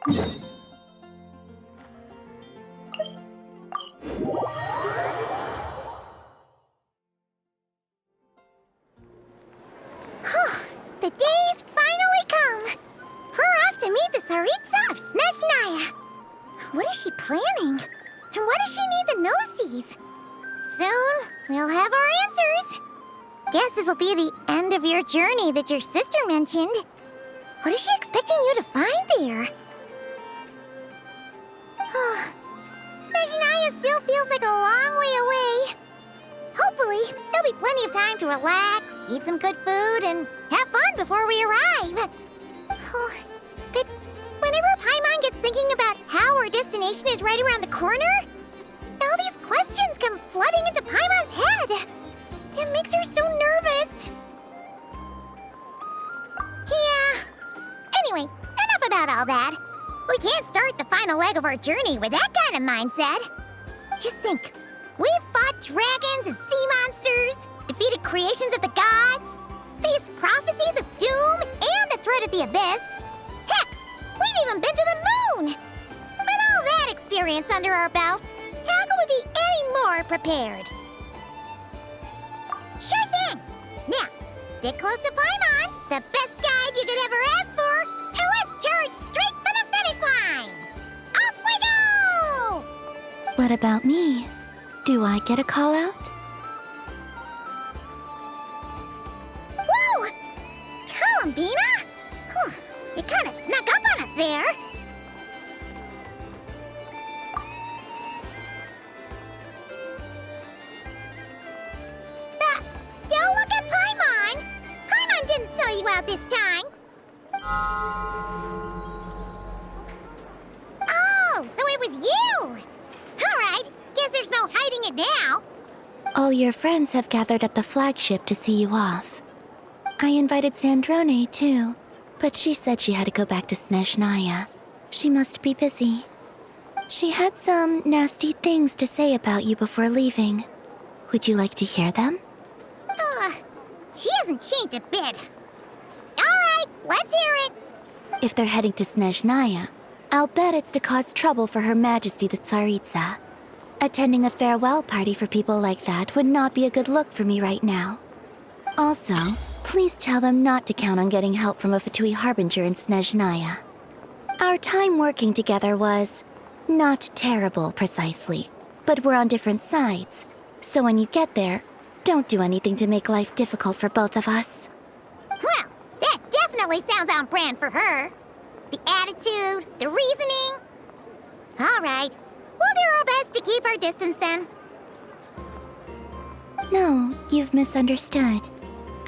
The day's finally come! We're off to meet the Tsaritsa of Snezhnaya! What is she planning? And why does she need the gnoses? Soon, we'll have our answers! Guess this'll be the end of your journey that your sister mentioned. What is she expecting you to find there? Snezhnaya still feels like a long way away. Hopefully, there'll be plenty of time to relax, eat some good food, and have fun before we arrive. But whenever Paimon gets thinking about how our destination is right around the corner, all these questions come flooding into Paimon's head. It makes her so nervous. Yeah. Anyway, enough about all that. We can't start the final leg of our journey with that kind of mindset. Just think. We've fought dragons and sea monsters, defeated creations of the gods, faced prophecies of doom and the threat of the abyss. Heck, we've even been to the moon! With all that experience under our belts, how could we be any more prepared? Sure thing! Now, stick close to Paimon, the best guide you could ever ask for, and let's charge straight for the finish line! Off we go! What about me? Do I get a call out? Whoa! Columbina? You kind of snuck up on us there. Don't look at Paimon! Paimon didn't sell you out this time. Oh, so it was you! All right, guess there's no hiding it now. All your friends have gathered at the flagship to see you off. I invited Sandrone, too, but she said she had to go back to Snezhnaya. She must be busy. She had some nasty things to say about you before leaving. Would you like to hear them? She hasn't changed a bit. All right, let's hear it. If they're heading to Snezhnaya, I'll bet it's to cause trouble for Her Majesty the Tsaritsa. Attending a farewell party for people like that would not be a good look for me right now. Also, please tell them not to count on getting help from a Fatui Harbinger in Snezhnaya. Our time working together was not terrible, precisely, but we're on different sides. So when you get there, don't do anything to make life difficult for both of us. Well, that definitely sounds on brand for her. The attitude, the reasoning. All right, we'll do our best to keep our distance then. No, you've misunderstood.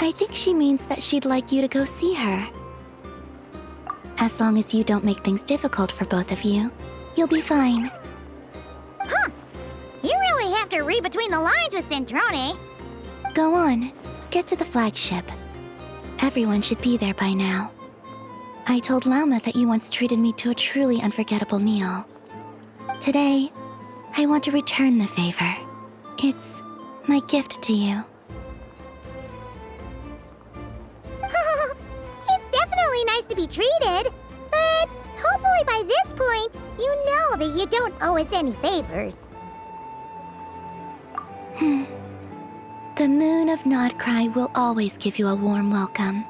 I think she means that she'd like you to go see her. As long as you don't make things difficult for both of you, you'll be fine. You really have to read between the lines with Sandrone. Go on, get to the flagship. Everyone should be there by now. I told Lauma that you once treated me to a truly unforgettable meal. Today, I want to return the favor. It's my gift to you. It's definitely nice to be treated, but hopefully by this point, you know that you don't owe us any favors. The moon of Nodcry will always give you a warm welcome.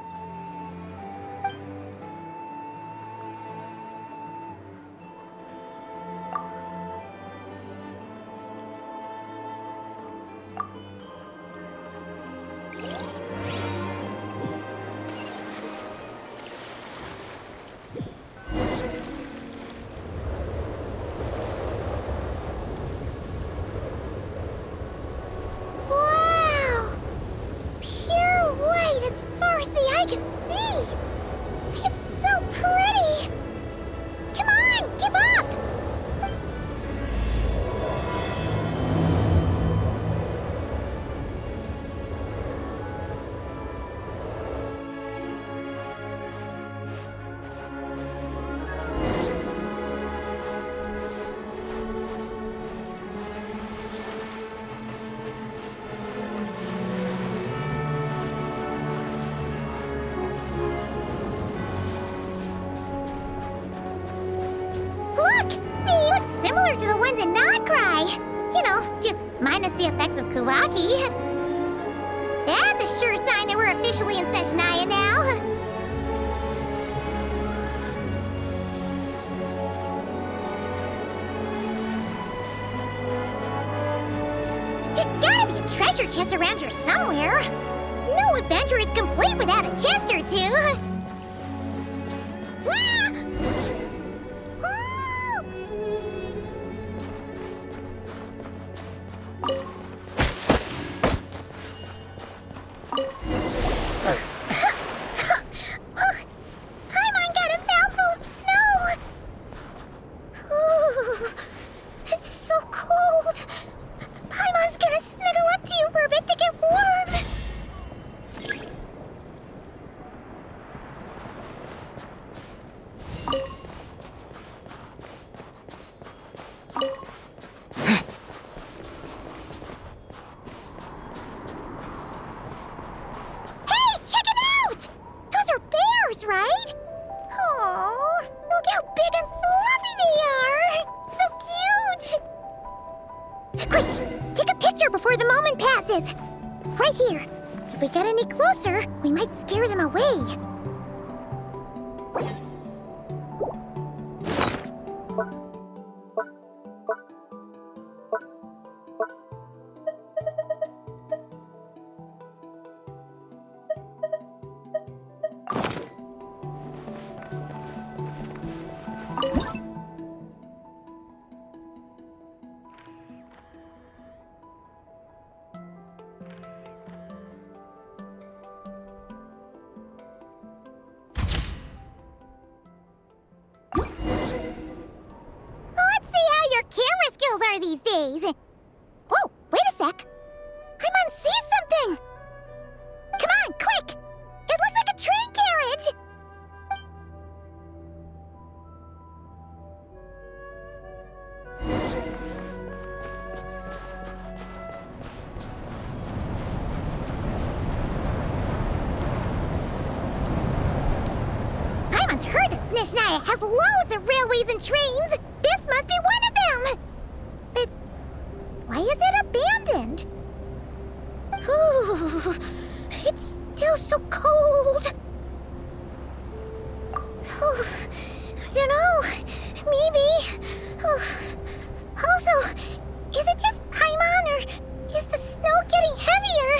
Wow! Pure white as far as the eye to the ones in Not Cry. You know, just minus the effects of Kulaki. That's a sure sign that we're officially in Snezhnaya now. There's gotta be a treasure chest around here somewhere. No adventure is complete without a chest or two. Wah! Paimon got a mouthful of snow. Ooh, it's so cold. Paimon's gonna snuggle up to you for a bit to get warm. Hey, check it out! Those are bears, right? Oh, look how big and fluffy they are! So cute! Quick, take a picture before the moment passes. Right here. If we get any closer, we might scare them away. Let's see how your camera skills are these days. Oh, wait a sec. Paimon sees something. Come on, quick! It looks like a train carriage. Paimon's heard that Snezhnaya has loads of railways and trains. This must be one of them. But why is it abandoned? Ooh, it's still so cold. Ooh, I don't know. Maybe. Ooh. Also, is it just Paimon or is the snow getting heavier?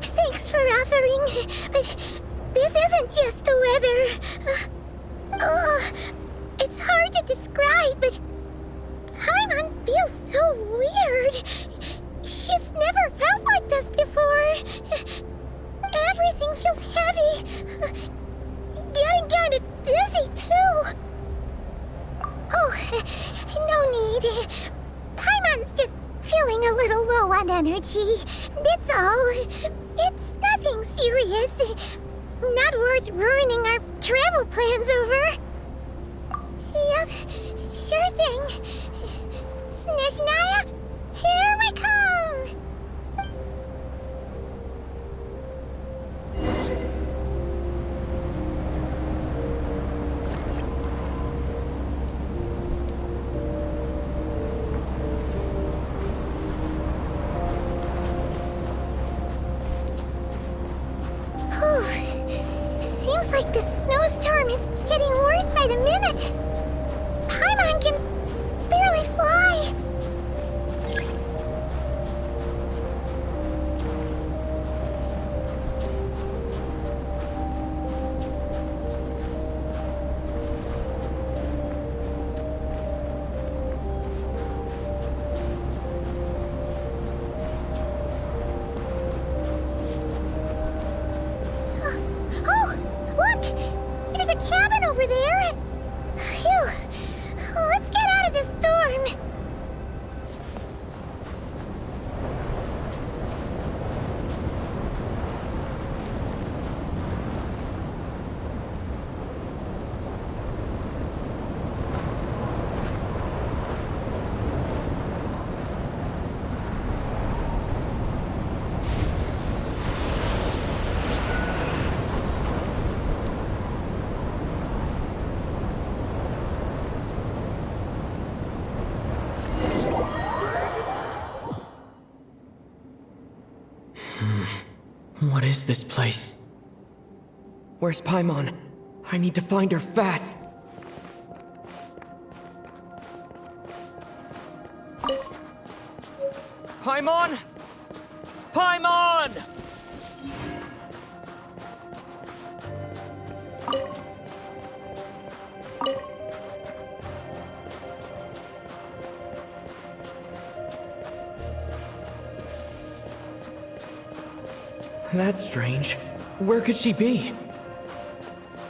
Thanks for offering, but this isn't just the weather. It's hard to describe, but Paimon feels so weird. She's never felt like this before. Everything feels heavy. Getting kind of dizzy, too. Oh, no need. Paimon's just feeling a little low on energy. That's all. It's nothing serious. Not worth ruining our travel plans over. Yep, sure thing. Snezhnaya, here we come! Whew. Seems like the snowstorm is getting worse by the minute. Paimon can barely fly. What is this place? Where's Paimon? I need to find her fast! Paimon! Paimon! That's strange. Where could she be?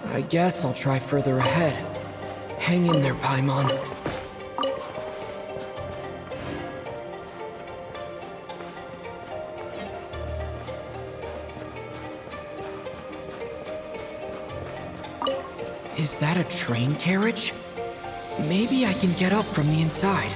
I guess I'll try further ahead. Hang in there, Paimon. Is that a train carriage? Maybe I can get up from the inside.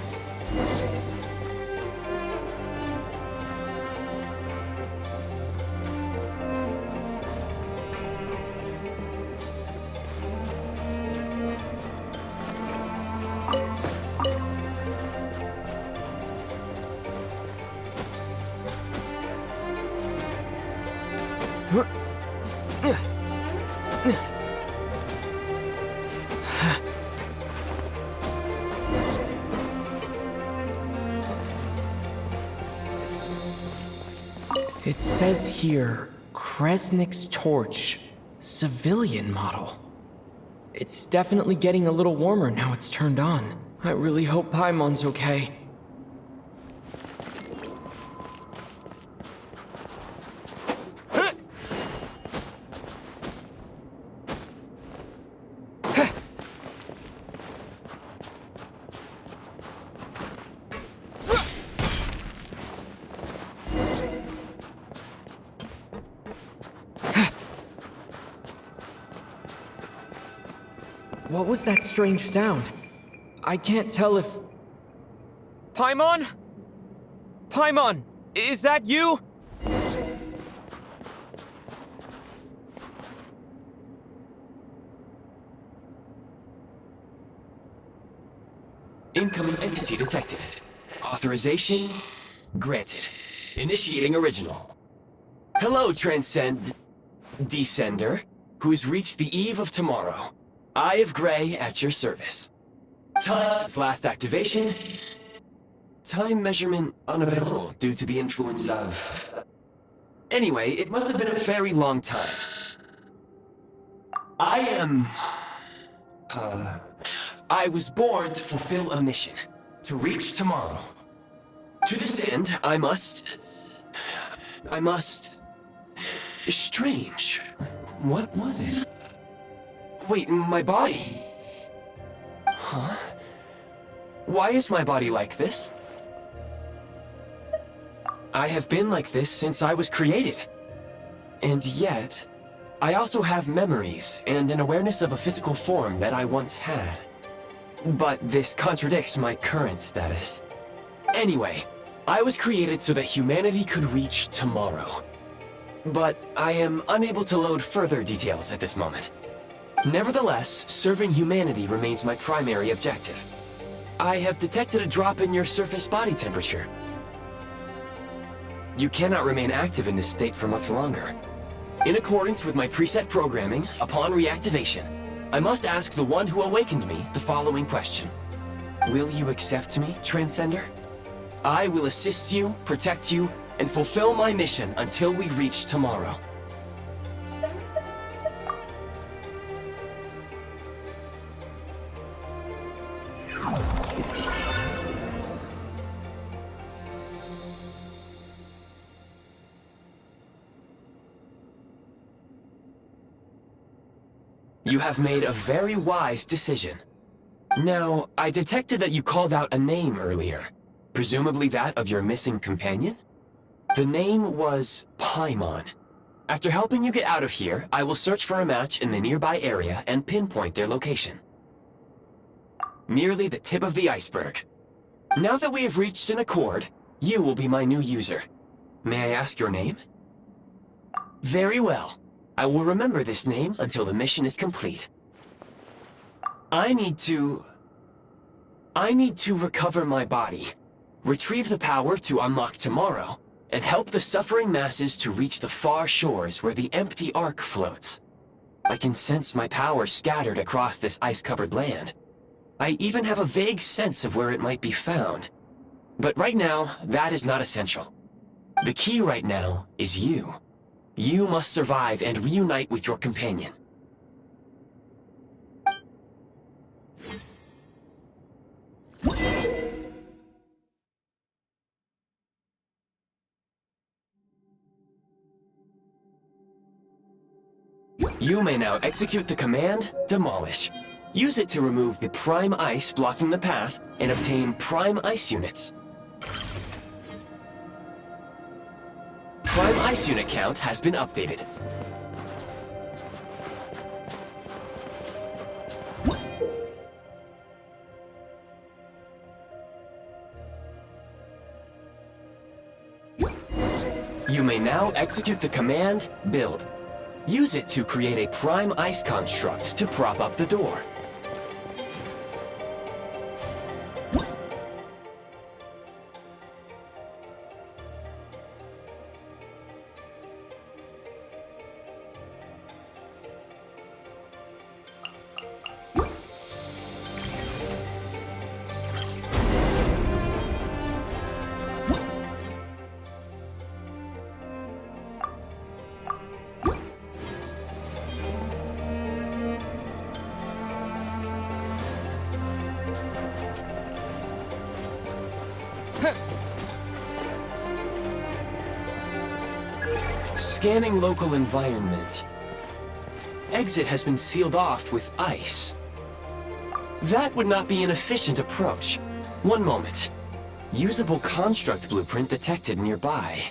It says here, Kresnik's torch, civilian model. It's definitely getting a little warmer now it's turned on. I really hope Paimon's okay. What was that strange sound? I can't tell if... Paimon? Paimon, is that you? Incoming entity detected. Authorization granted. Initiating original. Hello, Descender, who's reached the eve of tomorrow. Eye of Grey at your service. Time since last activation. Time measurement unavailable due to the influence of... Anyway, it must have been a very long time. I was born to fulfill a mission. To reach tomorrow. To this end, I must... Strange. What was it? Wait, my body? Huh? Why is my body like this? I have been like this since I was created. And yet, I also have memories and an awareness of a physical form that I once had. But this contradicts my current status. Anyway, I was created so that humanity could reach tomorrow. But I am unable to load further details at this moment. Nevertheless, serving humanity remains my primary objective. I have detected a drop in your surface body temperature. You cannot remain active in this state for much longer. In accordance with my preset programming, upon reactivation, I must ask the one who awakened me the following question. Will you accept me, Transcender? I will assist you, protect you, and fulfill my mission until we reach tomorrow. You have made a very wise decision. Now, I detected that you called out a name earlier. Presumably that of your missing companion? The name was Paimon. After helping you get out of here, I will search for a match in the nearby area and pinpoint their location. Merely the tip of the iceberg. Now that we have reached an accord, you will be my new user. May I ask your name? Very well. I will remember this name until the mission is complete. I need to recover my body, retrieve the power to unlock tomorrow, and help the suffering masses to reach the far shores where the empty Ark floats. I can sense my power scattered across this ice-covered land. I even have a vague sense of where it might be found. But right now, that is not essential. The key right now is you. You must survive and reunite with your companion. You may now execute the command, Demolish. Use it to remove the prime ice blocking the path and obtain prime ice units. Prime ice unit count has been updated. You may now execute the command, Build. Use it to create a prime ice construct to prop up the door. Scanning local environment. Exit has been sealed off with ice. That would not be an efficient approach. One moment. Usable construct blueprint detected nearby.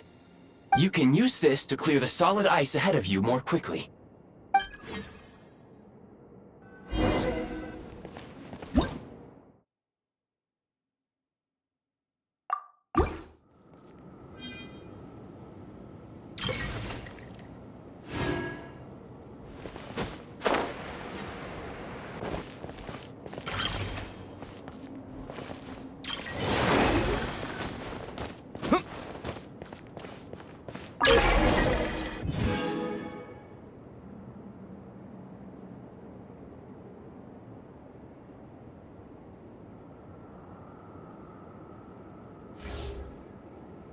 You can use this to clear the solid ice ahead of you more quickly.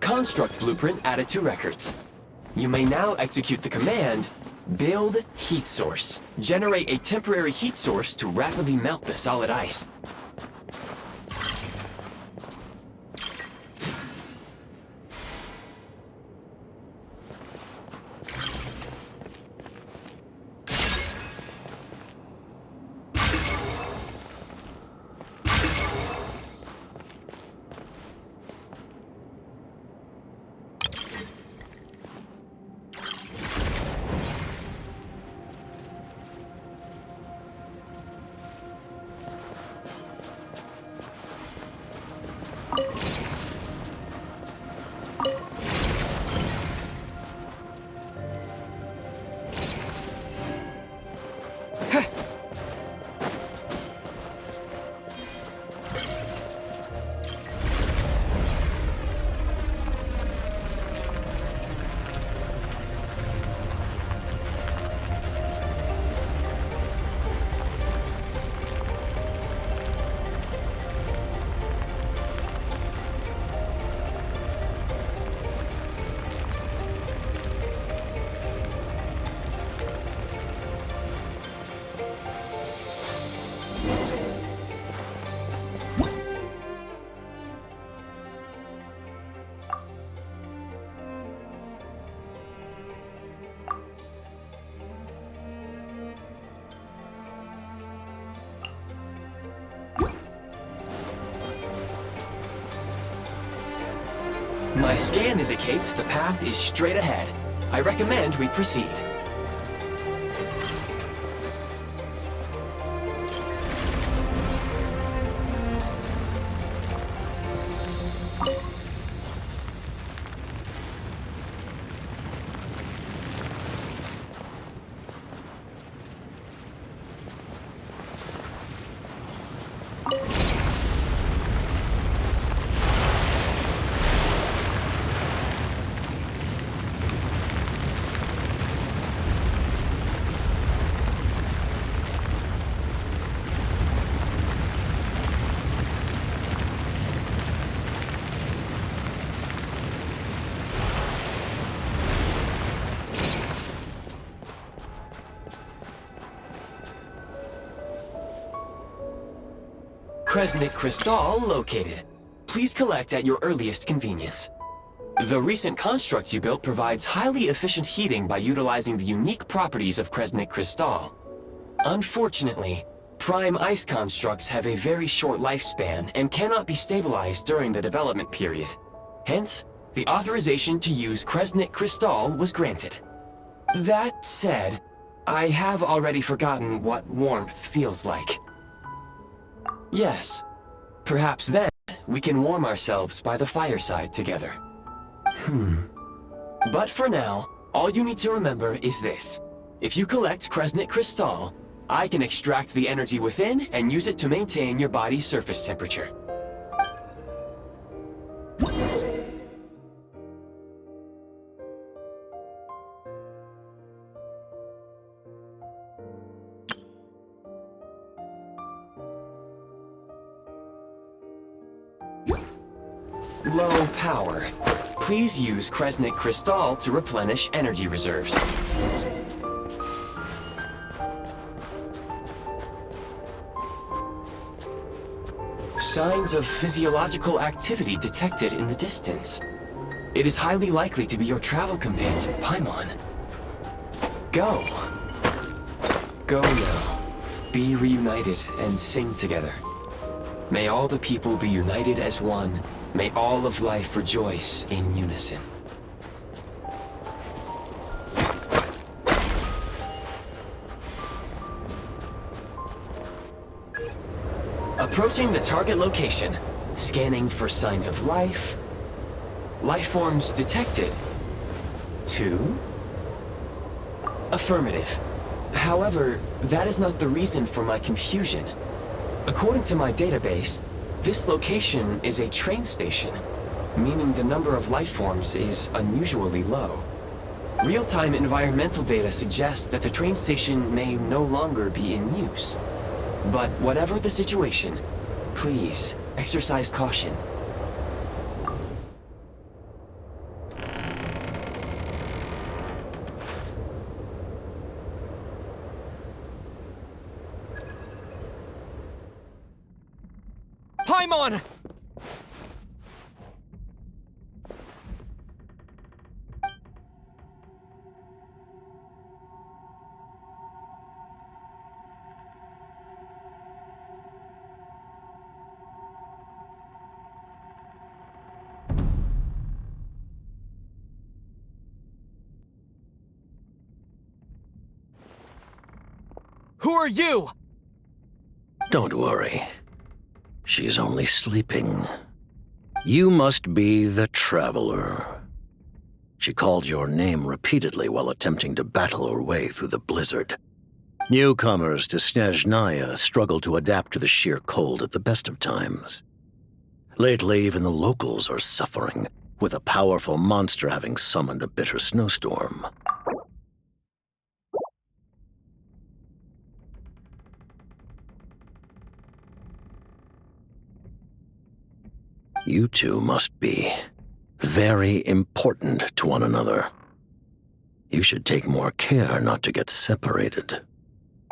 Construct blueprint added to records. You may now execute the command, Build Heat Source. Generate a temporary heat source to rapidly melt the solid ice. My scan indicates the path is straight ahead. I recommend we proceed. Kresnik Crystal located. Please collect at your earliest convenience. The recent construct you built provides highly efficient heating by utilizing the unique properties of Kresnik Crystal. Unfortunately, prime ice constructs have a very short lifespan and cannot be stabilized during the development period. Hence, the authorization to use Kresnik Crystal was granted. That said, I have already forgotten what warmth feels like. Yes, perhaps then we can warm ourselves by the fireside together. But for now, all you need to remember is this. If you collect Kresnik Crystal, I can extract the energy within and use it to maintain your body's surface temperature. Low power. Please use Kresnik Crystal to replenish energy reserves. Signs of physiological activity detected in the distance. It is highly likely to be your travel companion, Paimon. Go. Go now. Be reunited and sing together. May all the people be united as one. May all of life rejoice in unison. Approaching the target location, scanning for signs of life. Life forms detected. 2. Affirmative. However, that is not the reason for my confusion. According to my database, this location is a train station, meaning the number of life forms is unusually low. Real-time environmental data suggests that the train station may no longer be in use. But whatever the situation, please exercise caution. Paimon! Who are you? Don't worry. She's only sleeping. You must be the Traveler. She called your name repeatedly while attempting to battle her way through the blizzard. Newcomers to Snezhnaya struggle to adapt to the sheer cold at the best of times. Lately, even the locals are suffering, with a powerful monster having summoned a bitter snowstorm. You two must be very important to one another. You should take more care not to get separated.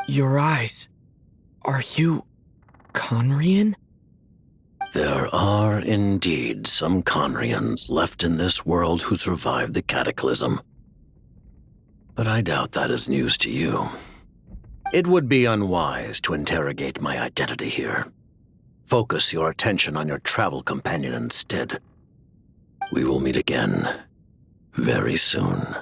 Your eyes. Are you Conrian? There are indeed some Conrians left in this world who survived the cataclysm. But I doubt that is news to you. It would be unwise to interrogate my identity here. Focus your attention on your travel companion instead. We will meet again very soon.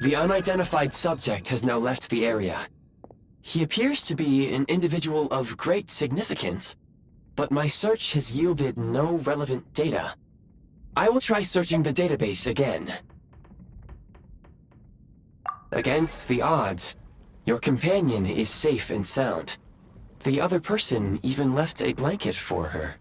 The unidentified subject has now left the area. He appears to be an individual of great significance, but my search has yielded no relevant data. I will try searching the database again. Against the odds, your companion is safe and sound. The other person even left a blanket for her.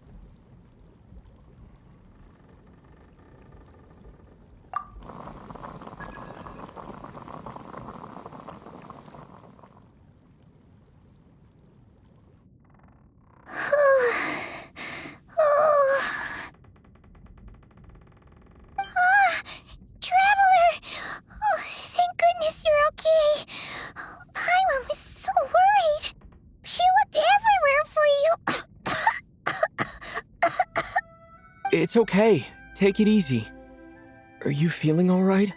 Traveler! It's okay. Take it easy. Are you feeling alright?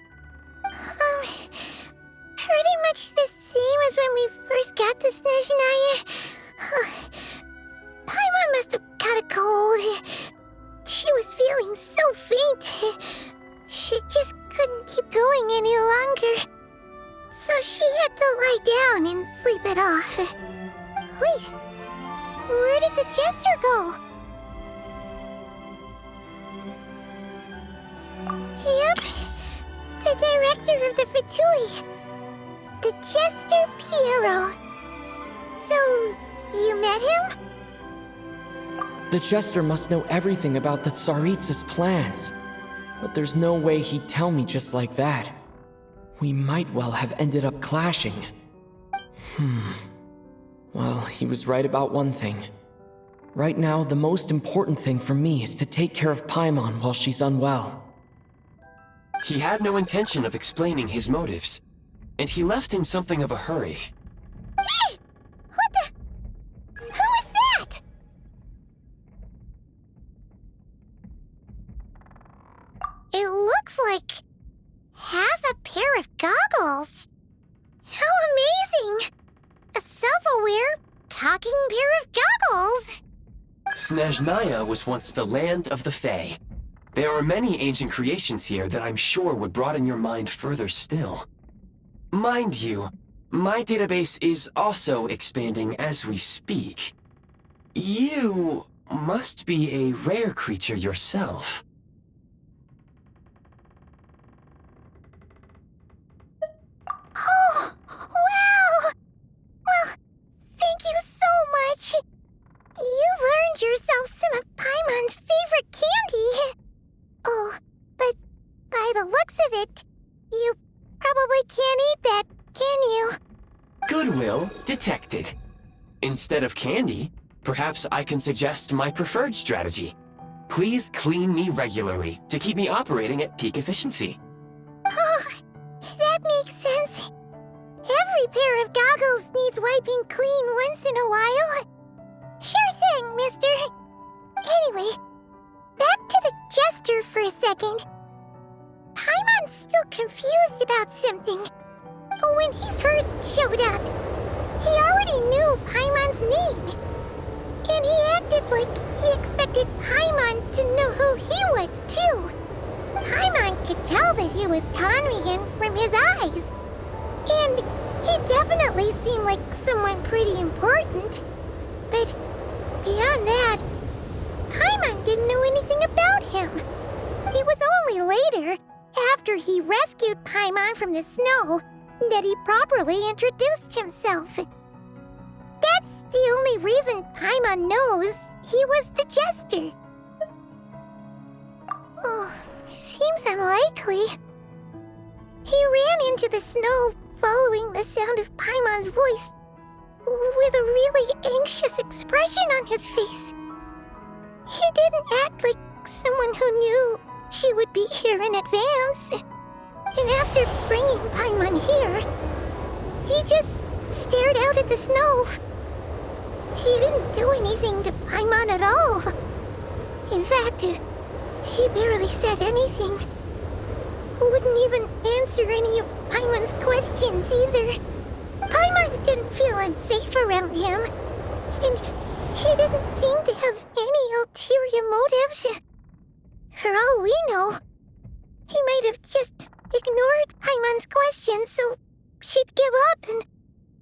Pretty much the same as when we first got to Snezhnaya. Paimon must have caught a cold. She was feeling so faint. She just couldn't keep going any longer. So she had to lie down and sleep it off. Wait, where did the jester go? Yep, the director of the Fatui. The Jester Piero. So, you met him? The Jester must know everything about the Tsaritsa's plans. But there's no way he'd tell me just like that. We might well have ended up clashing. Well, he was right about one thing. Right now, the most important thing for me is to take care of Paimon while she's unwell. He had no intention of explaining his motives, and he left in something of a hurry. Hey! What the... Who is that? It looks like... half a pair of goggles. How amazing! A self-aware, talking pair of goggles! Snezhnaya was once the land of the Fae. There are many ancient creations here that I'm sure would broaden your mind further still. Mind you, my database is also expanding as we speak. You must be a rare creature yourself. Oh, wow! Well, thank you so much. You've earned yourself some of Paimon's favorite candy. Oh, but by the looks of it, you probably can't eat that, can you? Goodwill detected. Instead of candy, perhaps I can suggest my preferred strategy. Please clean me regularly to keep me operating at peak efficiency. Oh, that makes sense. Every pair of goggles needs wiping clean once in a while. Sure thing, mister. Anyway, back to the Jester for a second. Paimon's still confused about something. When he first showed up, he already knew Paimon's name. And he acted like he expected Paimon to know who he was, too. Paimon could tell that he was Conrian from his eyes. And he definitely seemed like someone pretty important. But beyond that, Paimon didn't know anything about him. It was only later, after he rescued Paimon from the snow, that he properly introduced himself. That's the only reason Paimon knows he was the Jester. Oh, seems unlikely. He ran into the snow following the sound of Paimon's voice, with a really anxious expression on his face. He didn't act like someone who knew she would be here in advance. And after bringing Paimon here, he just stared out at the snow. He didn't do anything to Paimon at all. In fact, he barely said anything. Wouldn't even answer any of Paimon's questions either. Paimon didn't feel unsafe around him, and he didn't seem to have any ulterior motives. For all we know, he might have just ignored Paimon's questions so she'd give up and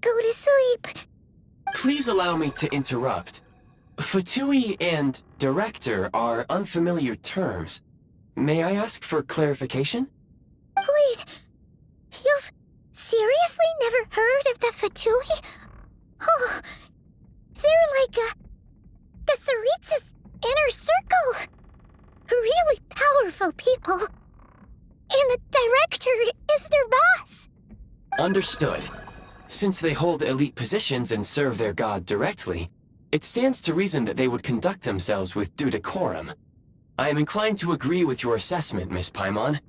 go to sleep. Please allow me to interrupt. Fatui and director are unfamiliar terms. May I ask for clarification? Wait, you've seriously never heard of the Fatui? Oh, they're like the Tsaritsa's inner circle. Really powerful people. And the director is their boss. Understood. Since they hold elite positions and serve their god directly, it stands to reason that they would conduct themselves with due decorum. I am inclined to agree with your assessment, Miss Paimon.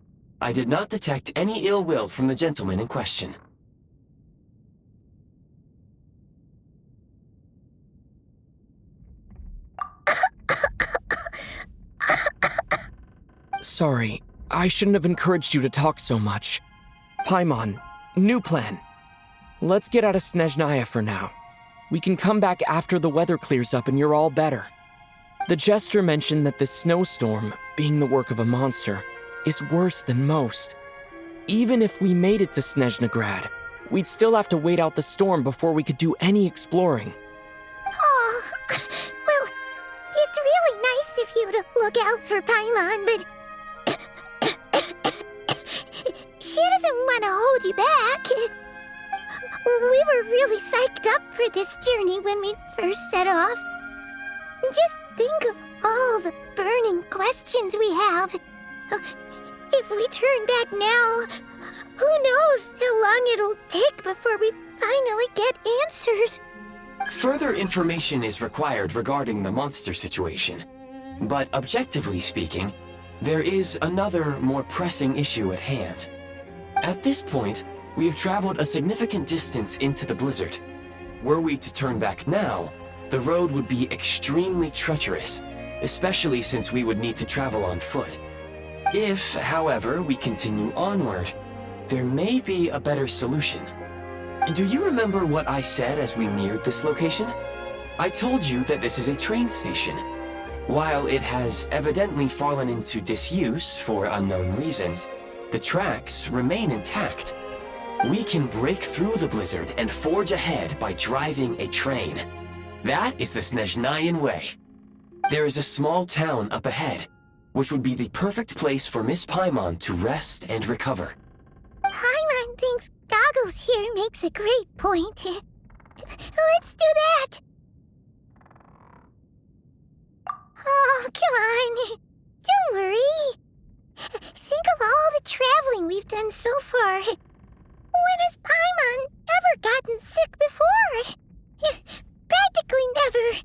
I did not detect any ill will from the gentleman in question. Sorry, I shouldn't have encouraged you to talk so much. Paimon, new plan. Let's get out of Snezhnaya for now. We can come back after the weather clears up and you're all better. The jester mentioned that this snowstorm, being the work of a monster, is worse than most. Even if we made it to Snezhnagrad, we'd still have to wait out the storm before we could do any exploring. Oh, well, it's really nice of you to look out for Paimon, but she doesn't want to hold you back. We were really psyched up for this journey when we first set off. Just think of all the burning questions we have. If we turn back now, who knows how long it'll take before we finally get answers. Further information is required regarding the monster situation. But objectively speaking, there is another, more pressing issue at hand. At this point, we have traveled a significant distance into the blizzard. Were we to turn back now, the road would be extremely treacherous, especially since we would need to travel on foot. If, however, we continue onward, there may be a better solution. Do you remember what I said as we neared this location? I told you that this is a train station. While it has evidently fallen into disuse for unknown reasons, the tracks remain intact. We can break through the blizzard and forge ahead by driving a train. That is the Snezhnayan way. There is a small town up ahead, which would be the perfect place for Miss Paimon to rest and recover. Paimon thinks Goggles here makes a great point. Let's do that! Oh, come on. Don't worry. Think of all the traveling we've done so far. When has Paimon ever gotten sick before? Practically never.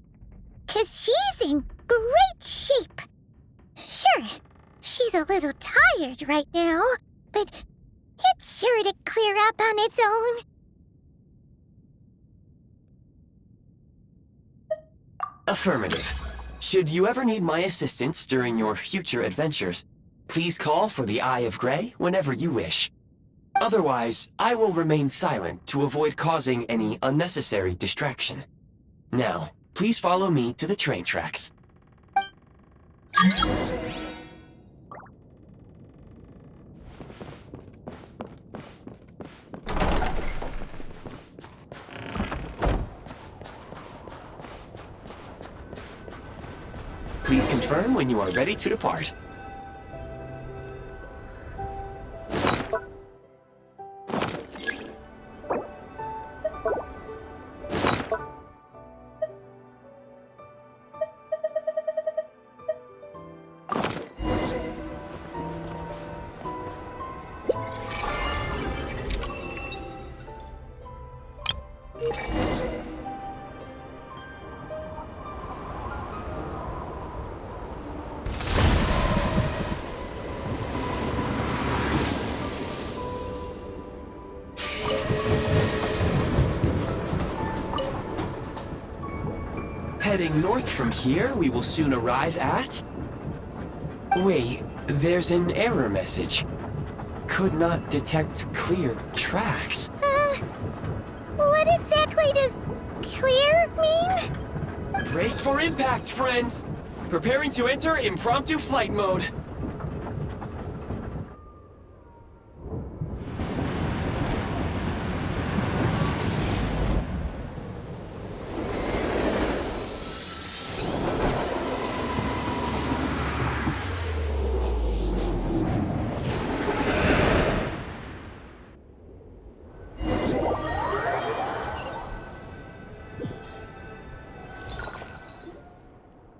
'Cause she's in great shape. Sure, she's a little tired right now, but it's sure to clear up on its own. Affirmative. Should you ever need my assistance during your future adventures, please call for the Eye of Grey whenever you wish. Otherwise, I will remain silent to avoid causing any unnecessary distraction. Now, please follow me to the train tracks. Please confirm when you are ready to depart. Heading north from here, we will soon arrive at... Wait, there's an error message. Could not detect clear tracks. What exactly does clear mean? Brace for impact, friends! Preparing to enter impromptu flight mode.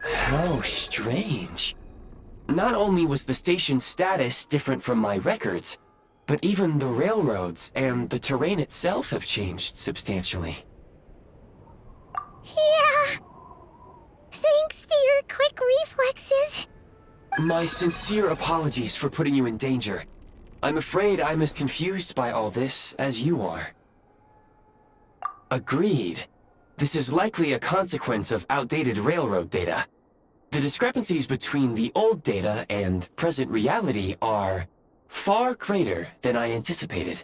How strange. Not only was the station's status different from my records, but even the railroads and the terrain itself have changed substantially. Yeah. Thanks to your quick reflexes. My sincere apologies for putting you in danger. I'm afraid I'm as confused by all this as you are. Agreed. This is likely a consequence of outdated railroad data. The discrepancies between the old data and present reality are far greater than I anticipated.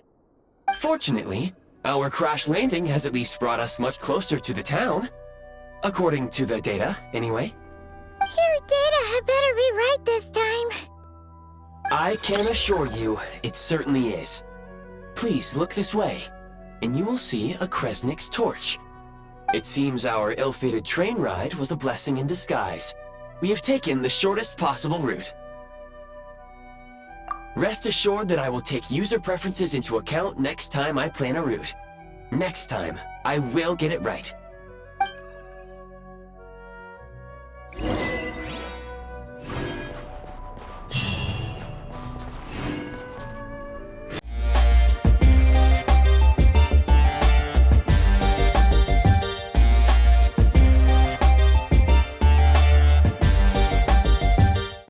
Fortunately, our crash landing has at least brought us much closer to the town. According to the data, anyway. Your data had better be right this time. I can assure you, it certainly is. Please look this way, and you will see a Kresnik's torch. It seems our ill-fated train ride was a blessing in disguise. We have taken the shortest possible route. Rest assured that I will take user preferences into account next time I plan a route. Next time, I will get it right.